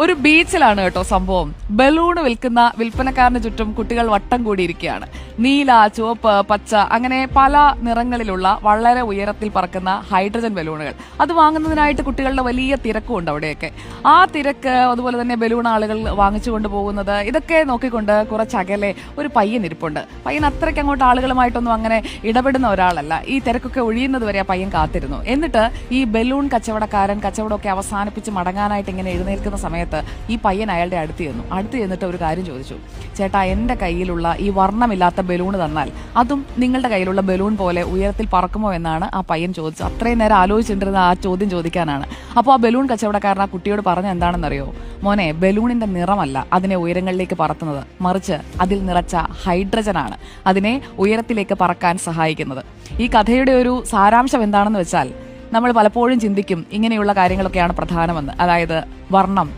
ഒരു ബീച്ചിലാണ് കേട്ടോ സംഭവം. ബലൂൺ വിൽക്കുന്ന വിൽപ്പനക്കാരന് ചുറ്റും കുട്ടികൾ വട്ടം കൂടിയിരിക്കുകയാണ്. നീല, ചുവപ്പ്, പച്ച അങ്ങനെ പല നിറങ്ങളിലുള്ള വളരെ ഉയരത്തിൽ പറക്കുന്ന ഹൈഡ്രജൻ ബലൂണുകൾ. അത് വാങ്ങുന്നതിനായിട്ട് കുട്ടികളുടെ വലിയ തിരക്കുണ്ട് അവിടെയൊക്കെ. ആ തിരക്ക്, അതുപോലെ തന്നെ ബലൂൺ ആളുകൾ വാങ്ങിച്ചുകൊണ്ട് പോകുന്നത്, ഇതൊക്കെ നോക്കിക്കൊണ്ട് കുറച്ചകലെ ഒരു പയ്യൻ ഇരിപ്പുണ്ട്. പയ്യൻ അത്രയ്ക്ക് അങ്ങോട്ട് ആളുകളുമായിട്ടൊന്നും അങ്ങനെ ഇടപെടുന്ന ഒരാളല്ല. ഈ തിരക്കൊക്കെ ഒഴിയുന്നത് വരെ ആ പയ്യൻ കാത്തിരുന്നു. എന്നിട്ട് ഈ ബലൂൺ കച്ചവടക്കാരൻ കച്ചവടമൊക്കെ അവസാനിപ്പിച്ച് മടങ്ങാനായിട്ട് ഇങ്ങനെ എഴുന്നേൽക്കുന്ന സമയത്ത് ഈ പയ്യൻ അയാളുടെ അടുത്ത് ചെന്നിട്ട് ഒരു കാര്യം ചോദിച്ചു. ചേട്ടാ, എന്റെ കയ്യിലുള്ള ഈ വർണ്ണമില്ലാത്ത ബലൂൺ തന്നാൽ അതും നിങ്ങളുടെ കയ്യിലുള്ള ബലൂൺ പോലെ ഉയരത്തിൽ പറക്കുമോ എന്നാണ് ആ പയ്യൻ ചോദിച്ചത്. അത്രയും നേരം ആലോചിച്ചിട്ടിരുന്ന ആ ചോദ്യം ചോദിക്കാനാണ്. അപ്പോൾ ആ ബലൂൺ കച്ചവടക്കാരൻ ആ കുട്ടിയോട് പറഞ്ഞ എന്താണെന്നറിയോ? മോനെ, ബലൂണിന്റെ നിറമല്ല അതിനെ ഉയരങ്ങളിലേക്ക് പറത്തുന്നത്, മറിച്ച് അതിൽ നിറച്ച ഹൈഡ്രജനാണ് അതിനെ ഉയരത്തിലേക്ക് പറക്കാൻ സഹായിക്കുന്നത്. ഈ കഥയുടെ ഒരു സാരാംശം എന്താണെന്ന് വെച്ചാൽ, നമ്മൾ പലപ്പോഴും ചിന്തിക്കും ഇങ്ങനെയുള്ള കാര്യങ്ങളൊക്കെയാണ് പ്രധാനമെന്ന്. അതായത് വർണ്ണം,